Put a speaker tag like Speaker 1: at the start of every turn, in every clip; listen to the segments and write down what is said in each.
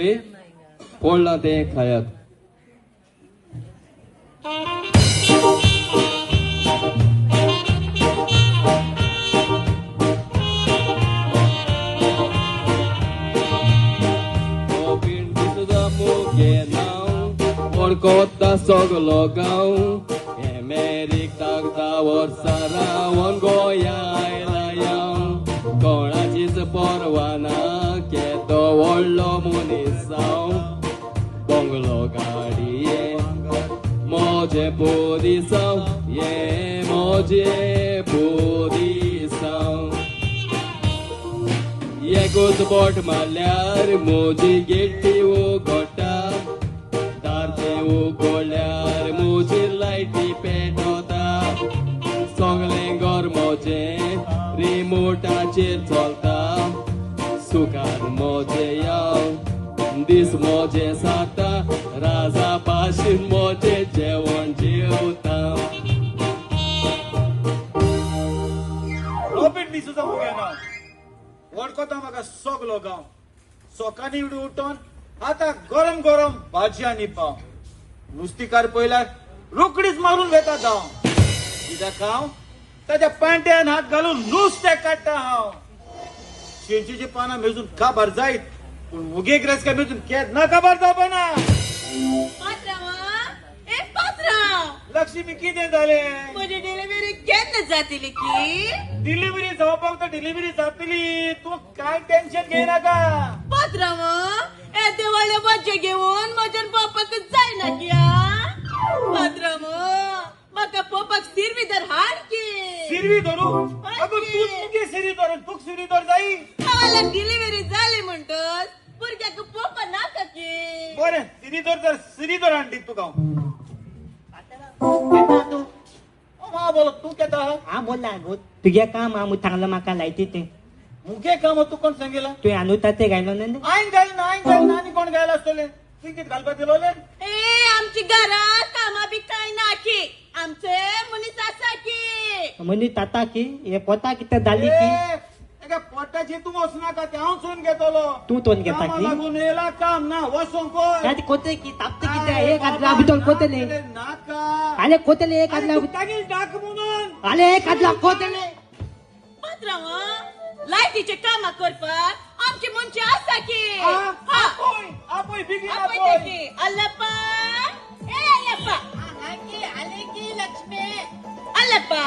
Speaker 1: बे फोडला ते खायात. Kota Sogologão, Emerik Tagtawar Sarawan Goyai Layão, Coratis Porwana, Keto Wollo Munição, Bonglo Garie, Moje Pudição, Ye Moje Pudição. Ye Good Bort Malhar, Moji Geti Ugota. गोल्यार मुझे लाइटी पेटवता सोंगलेंगोर मोजे रिमोटाचेर चलता सुकार मोजे याव दीस मोजे साता राजा पाशीन मोजे जेवण जेवता.
Speaker 2: रोबिन दिसूचा मुगे ना वडकोता म्हाका सगलो गांव सोकानी उठून आता गरम गरम भाजी आनी पाव नुस्तीकार पयल्यार रोकडीच मारून वेता जाव कित्याक हांव ताच्या पांट्यान हात घालून नुस्तें काडटा. हांव शेंचीची पानां मेजून काबार जायत पूण मुगेक रेसका मेजून केद ना काबार जावपाना. लक्ष्मी कितें जालें?
Speaker 3: म्हजी डिलिव्हरी केन्ना जातली की?
Speaker 2: डिलिव्हरी जावपाक तर डिलिव्हरी जातली तूं कांय टेन्शन घेयनाका.
Speaker 3: पात्रांव येदे व्हडले बच्चे घेऊन म्हज्यान पप्पाक जायना की पात्रांव म्हाका पप्पाक सिरवीधर हाड की.
Speaker 2: सिरवी धरू अगो तूं मुगे सिरी धर तूक सिरी धर जाई.
Speaker 3: मला डिलिव्हरी जाली म्हणटोस भुरग्याक पप्पा नाका की.
Speaker 2: बरें सिरी धर तर सिरी धर हाड दित तुका. हा बोल तू केता.
Speaker 4: हा बोला गो तुझ्या काम हा चांगलं माका लायती ते
Speaker 2: मुगे काम तू कोण सांगेला?
Speaker 4: तू अनुता ते गायलो ना
Speaker 2: आईन घालना आनी कोण घायला असतले तू कित घालपा दिलोले?
Speaker 3: ए आमची घरात कामा बी काय ना की आमचे मनीस आसा की.
Speaker 4: म्हणी ताता की हे पोता किती झाली की
Speaker 2: एका पोटाची तू वचना का हांव सोन घेतलो.
Speaker 4: तू तोन घेता की
Speaker 2: लागून येला काम ना वसों कोण
Speaker 4: त्यात कोते की तापते किती एक आदला भितर कोतेले
Speaker 2: नाका
Speaker 4: आले कोतेले एक आदला
Speaker 2: टाकील टाक म्हणून
Speaker 4: आले एक आदला कोतेले.
Speaker 3: पात्रांव लायटीचे काम करपाक आमची मनशी आसा की.
Speaker 2: आपोय बिगीन
Speaker 3: आपोय
Speaker 2: आपोय
Speaker 3: की. अल्लप्पा ए अल्लप्पा आले की लक्ष्मी. अल्लप्पा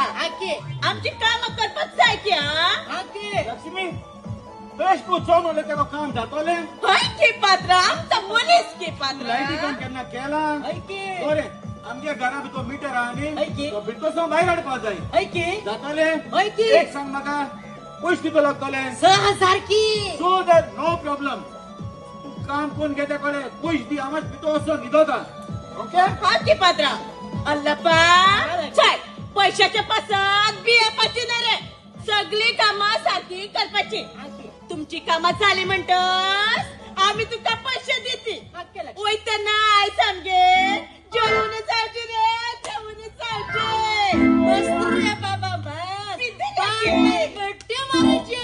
Speaker 3: आमची काम करपाक जाय की.
Speaker 2: लक्ष्मी फ्रेश तू चोन तेका काम जातोले.
Speaker 3: हय की पात्रा आमचा मनीस की पात्रा.
Speaker 2: लायटी काम केन्ना केला?
Speaker 3: हय की.
Speaker 2: बरें आमच्या घरा भितर मिटर आहा न्ही
Speaker 3: हय की.
Speaker 2: तो भितर भायर हाडपा जाय
Speaker 3: हय की.
Speaker 2: जातले.
Speaker 3: हय की.
Speaker 2: एक सांग म्हाका पयशे कितले लागतले?
Speaker 3: 6,000 की.
Speaker 2: सो दॅट नो प्रॉब्लेम काम कोण घेते कडे पयशे दी आमाच भितर असो न्हिदता. ओके
Speaker 3: हा की पात्रा. अल्लप्पा चाय पैशाच्या पासात बियापाची नाही रे सगळी कामां सारखी करपाची. तुमची कामां झाली म्हणटस आम्ही तुका पैसे देते. वयतना आय सामगे जेवून जावची रे जेवून जावची. मस्त रे बाबा मस्त गट्टी मारायची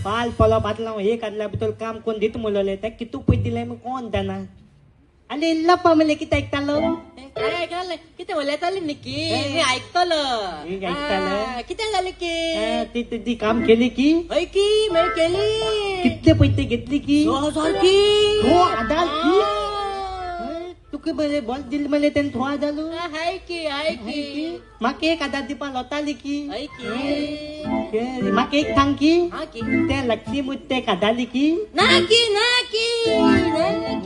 Speaker 4: पाल पला बातला एक आदला भितर काम कोण दित मुलले त्या कितू पै दिलाय मग कोण त्यांना आले लप्पा मले किती ऐकतालो
Speaker 3: काय ऐकायला किती बोलत निकी मी ऐकतलं किती झाले की
Speaker 4: ती तुझी काम केली की
Speaker 3: होय की मी केली.
Speaker 4: किती पैसे घेतली की
Speaker 3: 6,000 की.
Speaker 4: 2,000 की तुके बरे बॉल दिल मले त्याने 2,000
Speaker 3: हाय की
Speaker 4: माके एक 1,000 दीपा लोताली की
Speaker 3: हाय की
Speaker 4: माके एक सांग की
Speaker 3: हा की
Speaker 4: त्या लक्ष्मी मुत्ते काढाली की
Speaker 3: ना की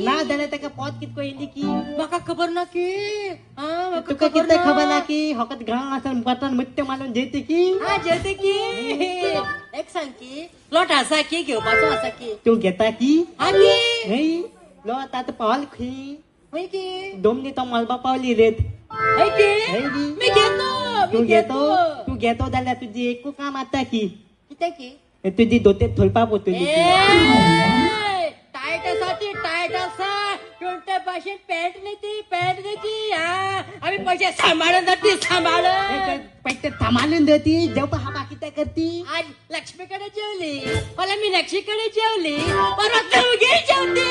Speaker 4: ना झालं त्या पोत कितको येली की
Speaker 3: माका खबर ना की.
Speaker 4: तुका किती खबर ना की हकत घाण असं बटन मुत्ते मालून जेते की
Speaker 3: हा जेते की. एक सांग की प्लॉट असा की घेवपाचो असा की
Speaker 4: तू घेता की
Speaker 3: हा की
Speaker 4: नाही लो आता पावल खी
Speaker 3: होय की
Speaker 4: दोमनी तो मलबा पावली रेत
Speaker 3: हाय की मी घेतो
Speaker 4: तू घेतो जाल्यार तुझी एक काम आता की
Speaker 3: किती की
Speaker 4: तुझी दोते थोलपा पोतली
Speaker 3: टायटासाठी टायट असा कोणत्या भाषेत पॅट देती हा आम्ही पैसे सांभाळून जाते सांभाळून
Speaker 4: पैसे थांबालून देती जेव्हा हा बाकी काय करती
Speaker 3: आज लक्ष्मीकडे जेवली मला मीनाक्षीकडे जेवली परत दोघे जेवते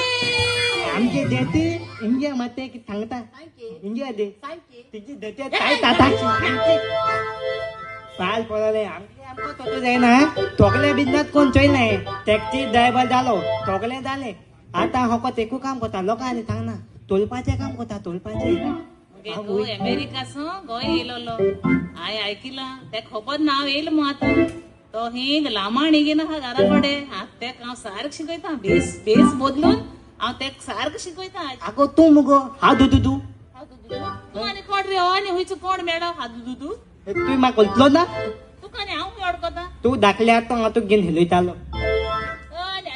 Speaker 4: आमचे देते इंडिया मध्ये की सांगता इंडिया दे
Speaker 3: सांगते
Speaker 4: तिची देते काय ताताची पाल पडले आमको तो जाय ना तोगले बिजनेस कोण चोय नाही टॅक्सी ड्रायव्हर झालो तोगले झाले आता हो तेकू काम करता लोकांनी सांग ना तोलपाचे काम करता तोलपाचे
Speaker 5: गो अमेरिकासून गोंय येयलो हांवें आयकिलां ते खबर नांव येयलें मू आतां तो हिंग लांबाण हिंगेन आहा घरा कडेन तेका हांव सारको शिकयतां बेस बेस बदलून हांव तेका सारको शिकयतां
Speaker 4: आगो तू मुगो हा दुदू
Speaker 5: तूं आनी कोण रे हो आनी हुंयचो कोण मेळ्ळो हादू तूं
Speaker 4: तू म्हाका उचलो ना
Speaker 5: तुका आनी हांव वळखता
Speaker 4: तू दाखल्यार तो हांव तुका घेवन हेलयतालो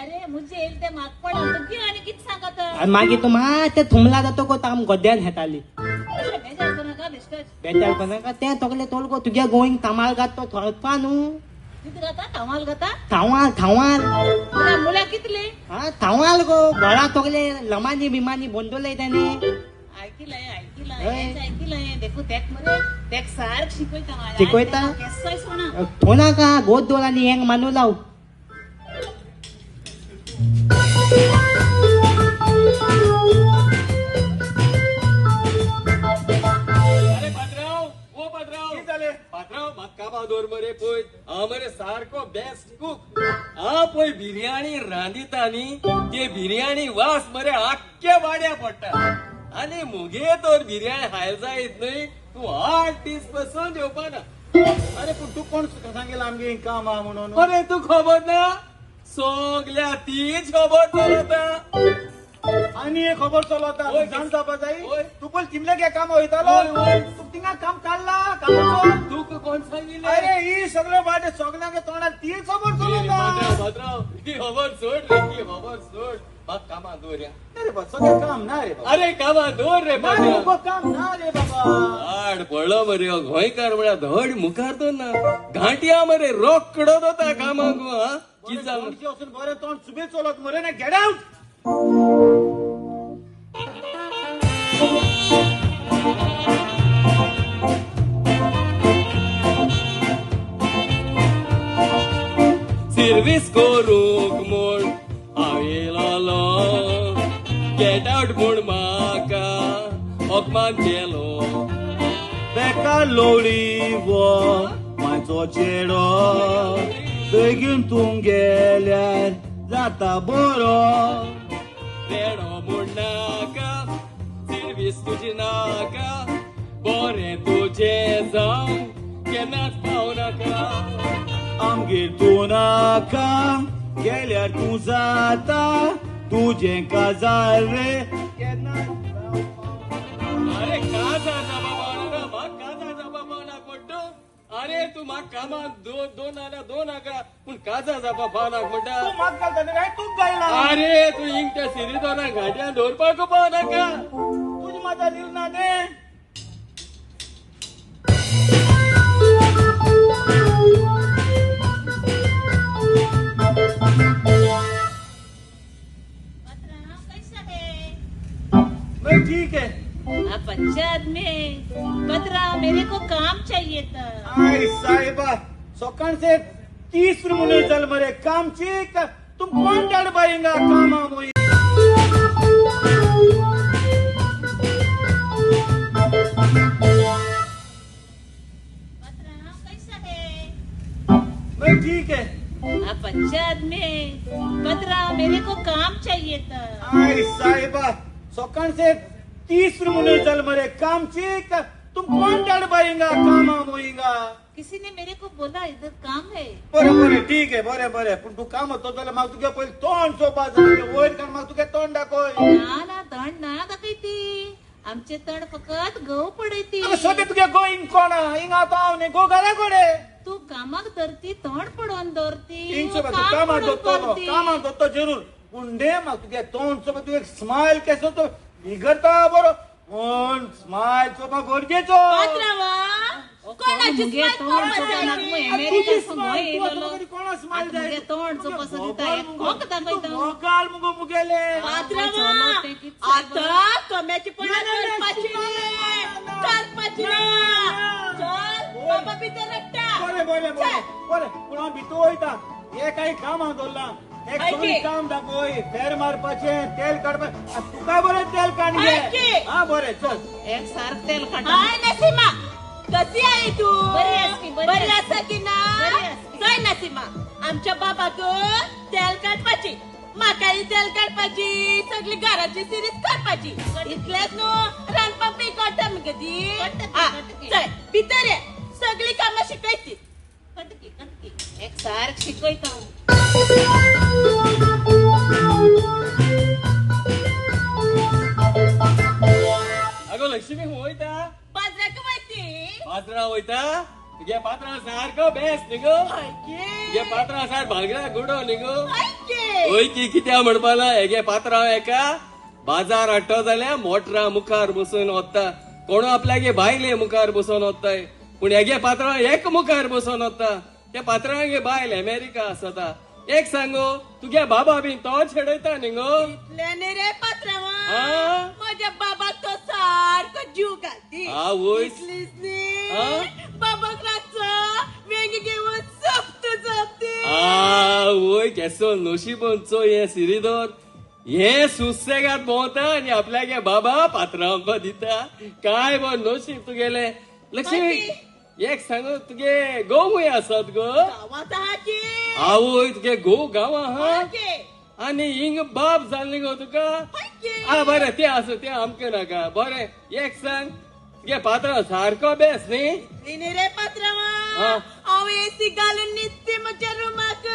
Speaker 5: अरे मुझे येयले ते म्हाका पडा तुगे आनी कितें सांगता
Speaker 4: आनी मागीर तू मातशें थुमला जातो को आम गोद्यान हेताली
Speaker 5: बेजार करूं नाका बेश्टोच
Speaker 4: बेजार कोणाका तें तोगले तोल गो तुगे गोंयक तामाळ घात तो थळपा न्हू
Speaker 5: कितें घाता थावाल घाता
Speaker 4: थावाल
Speaker 5: मुळ्या कितले
Speaker 4: हा थावाल गो घरा तोगले लमानी बिमानी बोंदोले त्याने
Speaker 5: ऐकिलंय देखो तेक मरे तेक सारक शिकयता
Speaker 4: शिकयता?
Speaker 5: केसय सोना
Speaker 4: थोना का गोद दोल आनी हेंग मानू लाव
Speaker 1: अरे पात्राव ओ पात्राव
Speaker 2: कितें जालें?
Speaker 1: पात्राव म्हाका कामा दवर मरे पळय हांव मरे सारको बेस्ट कुक हांव पळय बिर्याणी रांदिता न्ही ते बिर्याणी वास मरे आख्ख्या वाड्या पडटा आनी मुगे तर बिर्याणी खायला जायत न्हय तूं 8 दीस पासून येवपा ना
Speaker 2: अरे पण तू कोण सांगेल आमगे काम आहा म्हणून
Speaker 1: अरे तू खबर ना सगल्या तीच खबर चलता
Speaker 2: आणि हे खबर चलवता
Speaker 1: होय,
Speaker 2: जाण जावपा जाय
Speaker 1: होय.
Speaker 2: तू पण तिमले गे काम वयतालो
Speaker 1: होय, होय.
Speaker 2: तू तिंगा काम काढला कामाचो
Speaker 1: तू कोण सांगितले
Speaker 2: अरे ही सगळं वाटे सगळ्यांगे तोंडार ती खबर चलवता
Speaker 1: पात्राव ती खबर सोड रे ती खबर सोड म्हाका कामा दवर या
Speaker 2: अरे बा सगळं काम ना रे बाबा
Speaker 1: अरे कामा दवर रे
Speaker 2: नाही
Speaker 1: पात्राव
Speaker 2: उभं काम ना रे बाबा
Speaker 1: आड पडलो मरे हो गोंयकार म्हळ्यार धड मुखार तो ना घांटिया मरे रोकडो दोता कामाक हा कितें जालें
Speaker 2: तोंडची असून बरें तोंड सुबेज चलत मरे ना गेट आउट
Speaker 1: सर्विस करूंक म्हूण हांव येयलोलो गेट आउट म्हूण म्हाका होकमान केलो
Speaker 2: बेका लोळी वो मायचो चेडो बेगीन तूं गेल्यार जाता बरो
Speaker 1: रेडो म्हूण नाका सर्विस तुजी नाका बरें तुजें जावं केन्नाच पावनाका
Speaker 2: आमगेर तूं नाका गेल्यार तूं जाता तुजें काजार रे केन्ना
Speaker 1: अरे काजा जाबा पावना म्हाका काजा जाबा पावना पडटो अरे तू म्हाका कामाक दोन आल्या दोन नाका पूण काजा जाबा पावनाक म्हणटा
Speaker 2: तूं म्हाका घालता काय तूं गायला
Speaker 1: अरे तू हिंग त्या सिरीदोना घाट्यान दवरपाक पावनाका
Speaker 2: तुजी माता निर्णय दे
Speaker 5: कैसा है
Speaker 2: मैं ठीक है
Speaker 5: आप अच्छा आदमी है बदरा मेरे को काम चाहिए था
Speaker 2: आई साहिबा सकाळ से 30 मिनिट चल मरे काम चीक तुम कौन डर पाएगा काम मोई
Speaker 5: बदरा कैसा है
Speaker 2: मैं ठीक है
Speaker 5: आप अच्छा आदमी है बदरा मेरे को काम चाहिए था
Speaker 2: आई साहिबा सकाळ से 30 मिनिट चल मरे काम चीक तुम कौन डर पाएगा काम मोईगा
Speaker 5: किसी ने मेरे को बोला इधर काम है
Speaker 2: बरे बरे ठीक आहे बरे बरे पण तू काम होतो त्याला मग तुझ्या पहिले तोंड सोपा झाले वयर कारण मग तुझ्या तोंड दाखव
Speaker 5: ना ना तण ना दाखयती आमचे तण फकत गहू पडयती
Speaker 2: सध्या तुझ्या गोईंग कोणा हिंग आता ने गो घरा कोडे
Speaker 5: तू कामाक धरती तण पडोवन धरती
Speaker 2: हिंग
Speaker 5: वो
Speaker 2: सोबत
Speaker 5: काम
Speaker 2: कामात
Speaker 5: पडोवन
Speaker 2: होतो
Speaker 5: करती.
Speaker 2: कामात होतो जरूर पुंडे मग तुझ्या तोंड सोबत तू एक स्माइल केसो तो बिघडता बरो कोण स्माइल चोपा गरजेचो
Speaker 3: पात्रावा कोणाची
Speaker 5: मुगे
Speaker 3: smile
Speaker 5: तोंड
Speaker 3: कोणाची
Speaker 5: चोपा नाक
Speaker 3: आहे?
Speaker 5: अमेरिका गोंय येयलो
Speaker 2: कोणा स्माइल
Speaker 5: मुगे तोंड चोपा दिता कोक दाखयता
Speaker 2: मोकाल मुगो मुगेले
Speaker 3: पात्रावा आता कम्याची पण करपाची करपाची चल बाबा भितर रट्टा
Speaker 2: बरे बरे बरे बरे पूण हांव भितर वयता हे काही काम हांव दवरला एक
Speaker 3: ऐकी.
Speaker 2: सोयी काम दाखोय फेर मारपाचे तेल काडपाचे तुका बरें तेल काडगे
Speaker 3: ऐकी.
Speaker 2: हा बरें चल
Speaker 5: एक सारक तेल काढा
Speaker 3: हाय नसीमा कशी आहे तू
Speaker 5: बरी आहेस की, बरी
Speaker 3: बरी
Speaker 5: आहेस.
Speaker 3: असा की ना
Speaker 5: बरी आहेस की.
Speaker 3: काय नसीमा आमच्या बाबाक तेल काडपाची म्हाकाही तेल काडपाची सगळी घराची सिरीज काडपाची इतलेच न्हू रांदपाक बी कळटा मगे ती
Speaker 5: कळटा की.
Speaker 3: चल भितर ये सगळी कामां शिकायची
Speaker 5: कटकी कटकी एक सारक शिकयता
Speaker 1: अगो लक्ष्मी वयता
Speaker 3: बाजराक वयती
Speaker 1: पात्रा वयता तुगे पात्रा सारको बेस्ट न्ही गो तुगे पात्रा सार भांगरा गुडो न्ही गो ओय की कित्या म्हणपाला हेगे पात्रा एका बाजार हाडटो जाल्यार मोटरा मुखार बसून वता कोण आपल्यागे बायले मुखार बसून वताय पूण हेगे पात्रा एक मुखार बसून वता त्या पात्रागे बायल अमेरिका आसता एक सांगो तुगे बाबा बी तो छेडयता न्ही गो
Speaker 3: लेने रे पात्रावा
Speaker 1: हा?
Speaker 3: माझ्या बाबाक तो सारको जीव घालती
Speaker 1: हा, वय.
Speaker 3: इतलीच न्ही.
Speaker 1: हा?
Speaker 3: बाबाक रातचो वेगी घेऊन जपती
Speaker 1: वय केसो नशिबोंचो हे सिरीदोर हे सुसेगात भोंवता आणि आपल्यागे बाबा पात्रांको दिता काय बो नशीब तुगेले लक्ष्मी एक सांगो तुगे गोवूय आसात गो
Speaker 3: गावात हाची
Speaker 1: आवय तुगे गोव गांवा हा
Speaker 3: हाची
Speaker 1: आणि हिंग बाप जाल्ली गो तुका आ बरें ते आसा ते आमके नाका बरें एक सांग तुगे पात्र सारको बेस न्ही
Speaker 3: लेने रे पात्रावा
Speaker 1: हा.
Speaker 3: हांव एसी घालून न्हिदते म्हज्या रुमाक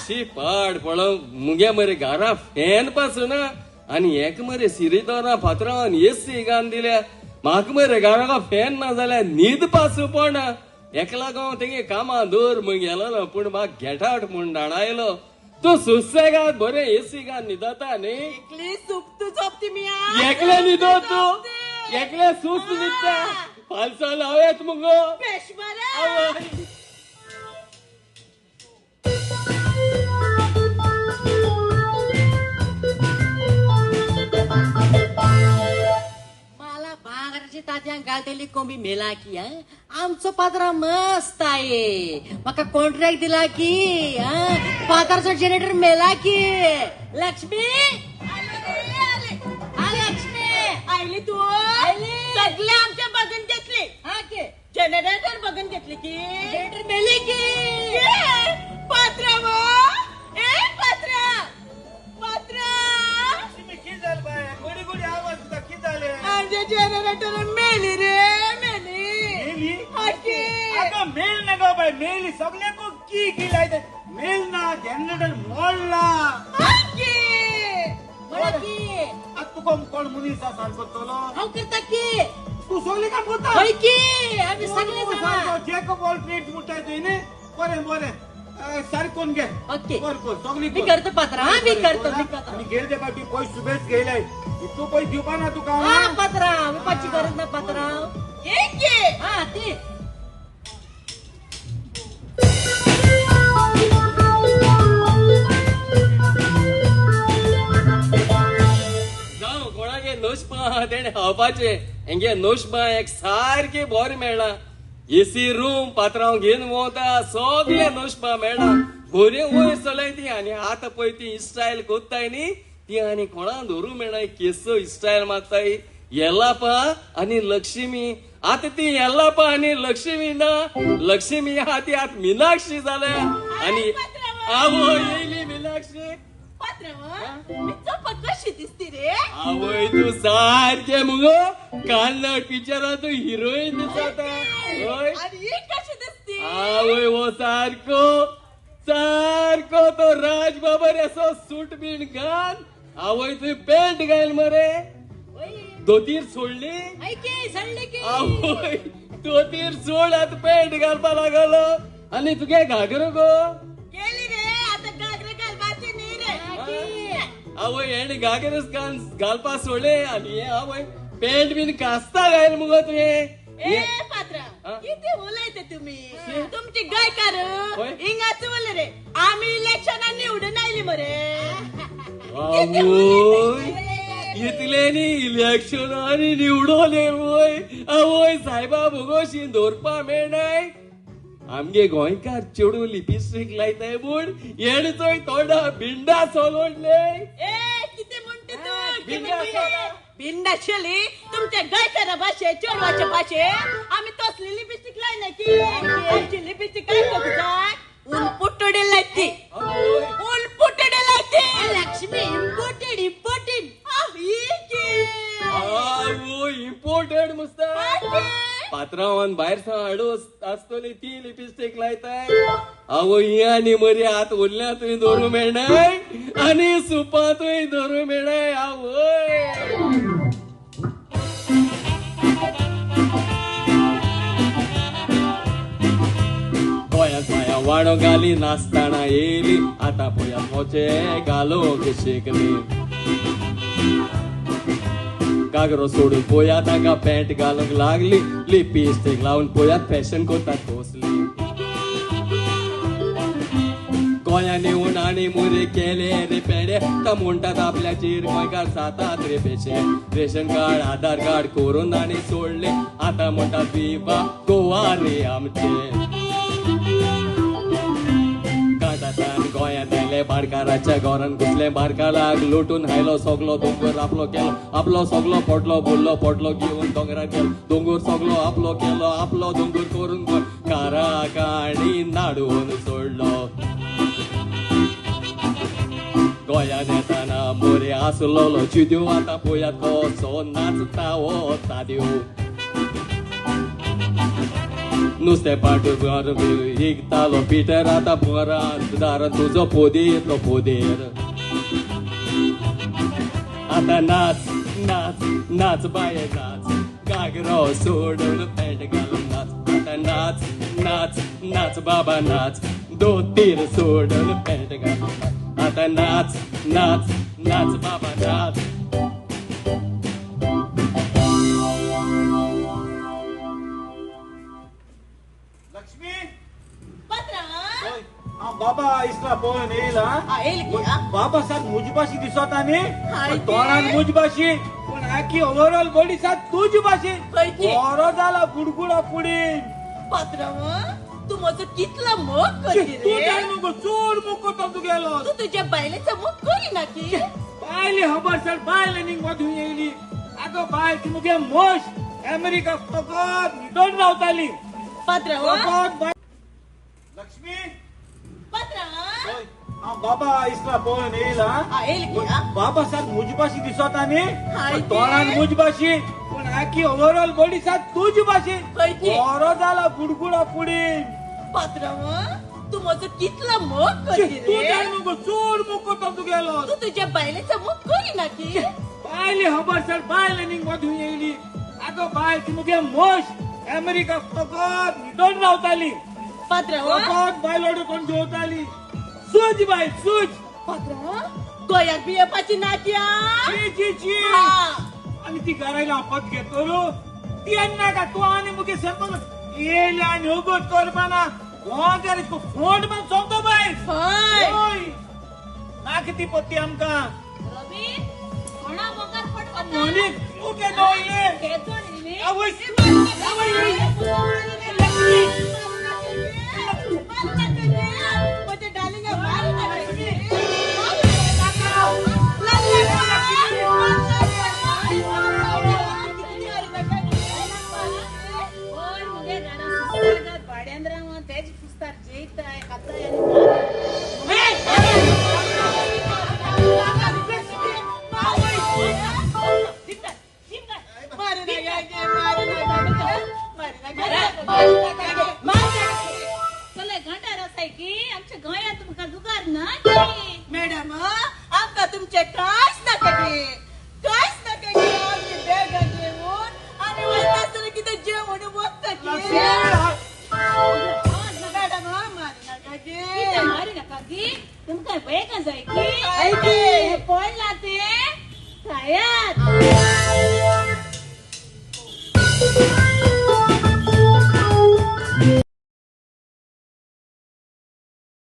Speaker 1: शी पाड पळव मुगे मरे घरा फॅन पासून आणि एक मरे सिरीदोरा फातरान एसी घान दिल्या म्हाका मरे घरा फॅन ना जाल्यार न्हीद पासू पण एकला गांव तेगे कामा दवर म्हण गेलो पूण म्हाका गेटाट म्हूण डाणायलो तू सुसेगात बरे एसी घान न्हिदता न्ही
Speaker 3: एकली सुप्त झोपती मी
Speaker 1: एकले न्हिदो तू एकले सुस न्हिदता फालसा लावयात मुगो
Speaker 3: पेशवारा
Speaker 1: आवय.
Speaker 6: मला भांगराची तात्यांक घालतेली कोंबी मेला की आमचो पात्रा मस्त आहे म्हाका कॉन्ट्रॅक्ट दिला की पात्राचो जनरेटर मेला की लक्ष्मी लक्ष्मी
Speaker 3: आयली तू
Speaker 6: आयली.
Speaker 3: सगळे आमच्या बघून घेतली
Speaker 6: हा की
Speaker 3: जनरेटर बघून घेतली की
Speaker 6: जनरेटर मेले की
Speaker 3: पात्रा ए पात्रा पात्रा
Speaker 2: किती झालं बाय गोडी गोडी आवाज तुका किती झाले
Speaker 3: आमचे जनरेटर मेली रे मेली
Speaker 2: मेली
Speaker 3: हाकी.
Speaker 2: अगं मेल ना गो बाय मेली सगळ्यांको की लायते मेल ना जनरेटर मोडला
Speaker 3: हाकी.
Speaker 6: मला की
Speaker 2: आता तुका कोण मुनीस आसा सारको चलो
Speaker 6: हांव करता की
Speaker 2: तू सगळे काम करता
Speaker 6: होय की आम्ही सगळे जाणा
Speaker 2: जेको बॉल प्लेट मुटाय न्ही बरें बरें सारकोन घे
Speaker 6: ओके.
Speaker 2: कर कर सगळी
Speaker 6: मी करतो पात्रा मी करतो
Speaker 2: आणि गेल ते पाटी पयस सुबेज गेले तू पयस दिवपा ना तुका
Speaker 6: हा पात्रा मी पाची गरज ना पात्रा
Speaker 3: एक घे.
Speaker 6: हा ती
Speaker 1: जाऊ कोणागे नोशपा तेणे खावपाचे हेंगे नोशपा एक सारखे बोरे मेळना एसी रूम पात्रांव घेवन वोता सगळे नोशपा मेळना बरे वयर चलय ती आनी आतां पळय ती स्टायल कोत्ताय न्ही ती आनी कोणा धरू मेळना केसो स्टायल मारताय येल्लापा आनी लक्ष्मी आता ती येल्लापा आनी लक्ष्मी ना लक्ष्मी आहा ती आत मीनाक्षी जाल्या आनी आवो येयली मीनाक्षी
Speaker 3: पात्रा मी चपक कशी दिसती रे
Speaker 1: आवय तू सारखे मुगो कन्नड पिक्चरात तू हिरोईन दिसता होय
Speaker 3: आणि ही कशी दिसती
Speaker 1: आवय वो सारको सारको तो राज बाबर असो सूट बीन घाल आवय तू पॅन्ट घाल मरे धोतीर सोडली
Speaker 6: ऐकी सडले की
Speaker 1: आवय धोतीर सोड आता पॅन्ट घालपा लागलो आणि तुगे घागरो गो
Speaker 3: गेली रे आता घागरे घालपाची नाही रे
Speaker 1: आवय हेणे घागरच घालपा सोडले आणि हे आवय पेंट बीन कास्ता घायल मुगो तुवें
Speaker 3: ए पात्रा
Speaker 1: हा?
Speaker 3: किती उलयते तुम्ही तुमची गायकार
Speaker 1: होय?
Speaker 3: इंगाच बोल रे आम्ही इलेक्शनात निवडून आयली मरे
Speaker 1: आवोय इतलेनी इलेक्शन आणि निवडोले वय आवोय साहेबा भोगोशी दवरपा मेळनाय आमगे गोंयकार चेडू लिपस्टिक लायताय म्हूण येणचोय तोंडा बिंडा सोलोडले
Speaker 3: ए किती म्हणते तू
Speaker 1: बिंडा सोला.
Speaker 3: बिंडाशली तुमच्या गायकारा भाषे चोरवाच्या भाषे आम्ही तसली लिपस्टिक लाय ना की आमची लिपस्टिक काय करू जाय ऊन पुटडे लायती
Speaker 1: आवोय
Speaker 3: ऊन पुटडे लायती लक्ष्मी इम्पोर्टेड
Speaker 1: आवो इम्पोर्टेड मुस्ता पात्रावान भायर हाडू आसतली ती लिपस्टिक लायताय आवो ही आनी मरी आत उरल्यांतूय दवरूं मेळनाय आनी सुपांतूय दवरूं मेळनाय आवय गोंयांत माया वाडो घाली नासतना येयली आतां पळयात मोचे घालोंक शिकली कागरो सोडून पोया ताका पॅन्ट घालूंक लागली लिपस्टिक लावून पोयात फॅशन कोतात घोसली गोंयान येऊन आनी मुरे केले रे पेडे का म्हणटात आपल्याचेर गोंयकार जातात रे पेशे रेशन कार्ड आधार कार्ड करून आनी सोडले आतां म्हणटात विवा गोवा रे आमचे काटातान गोंयांत आयले बारकाराच्या घरान घुसले बारकाराक लुटून हायलो सगलो दोंगर आपलो केलो आपलो सगलो पोटलो बुल्लो पोटलो घेवन दोंगरार गेलो दोंगर सगलो आपलो केलो आपलो दोंगर करून काराक आनी नाडून सोडलो गोंयान येताना मोरे आसलोलो चिद्यो आतां पळयात कसो नाचता हो ताद्यो नुस्तें पाटून विकतालो पिटर आतां पोरांत दारान तुजो पोदेर तो पोदेर आतां नाच नाच नाच बाये नाच घागरो सोडून पॅन्ट घालून नाच आतां नाच नाच नाच बाबा नाच धोतीर सोडून पॅन्ट घालून नाच आतां नाच नाच नाच बाबा नाच
Speaker 2: लक्ष्मी
Speaker 3: पात्रा
Speaker 2: होय. बाबा इसला पळोवन येयला
Speaker 3: येईल की हा?
Speaker 2: बाबा सात मुजबाशी दिसत आनी
Speaker 3: हाय
Speaker 2: तोंडान
Speaker 3: ते.
Speaker 2: मुजबाशी पण आखी ओव्हरऑल बॉडी सात तुझी बाशी
Speaker 3: खंयची?
Speaker 2: बरो जाला गुडगुडा पुडीन
Speaker 3: पात्रा तू माझं कितला मोग
Speaker 2: तू
Speaker 3: करी रे
Speaker 2: काय नको चोर मोको तू गेलो
Speaker 3: तू तुझ्या बायलेचा मोग करी ना की
Speaker 2: बायले खबर सर बायले निंग मधून येयली अगो बाय ती मुगे मोश अमेरिका फकत निडून रावताली
Speaker 3: पात्रा
Speaker 2: फकत बाय लक्ष्मी
Speaker 3: पात्रा
Speaker 2: होय. बाबा इसला पळोवन येयला
Speaker 3: येईल की हा?
Speaker 2: बाबा सात मुजबाशी दिसत आनी
Speaker 3: हाय ते.
Speaker 2: तोंडान मुजबाशी पण आखी ओव्हरऑल बॉडी सात तुझी बाशी
Speaker 3: खंयची?
Speaker 2: बरो जाला गुडगुडा पुडीन
Speaker 3: पात्रा तू माझं कितला मोग करी
Speaker 2: तू
Speaker 3: रे
Speaker 2: काय नको चोर मोको तू गेलो
Speaker 3: तू तुझ्या बायलेचा मोग करी ना की
Speaker 2: बायले खबर सर बायले निंग मधून येयली अगो बाय ती मुगे मोश अमेरिका फकत निडून रावताली
Speaker 3: पात्रा
Speaker 2: फकत बायलोड कोण जेवताली सूज बाय सूज
Speaker 3: पात्रा गोयात बी येपाची नाट्या
Speaker 2: ची ची ची आणि ती घरायला आपत घेतो रो ती अन्ना का तू आणि मुगे सरपंच येले आणि उगत करपाना गोंगर तू फोन पण सोडतो बाय
Speaker 3: होय
Speaker 2: होय ना किती पत्ती आमका
Speaker 5: रवी कोणा मोकार फटफट
Speaker 2: मोनी तू के नोले
Speaker 5: खेचोडी रे
Speaker 2: आवय
Speaker 3: माझ्या डालिंगा मार
Speaker 5: ओय मुगे गाना सुस्तागात भाड्यांद्रा मग तेज पुस्तार जेताय खाताय आणि चले घंटा रसाय की आमच्या गोंयात तुमका दुगार नाही
Speaker 3: मॅडम आमका तुमचे कांयच नाका गे कांयच नाका गे आमची बॅगा घेऊन आणि वयता असताना कितें जेवण वखता गे मॅडम मारी नाका गे
Speaker 5: किती मारी नका की तुमका बेगा जाय की
Speaker 3: ऐके.
Speaker 5: पडला ते खायात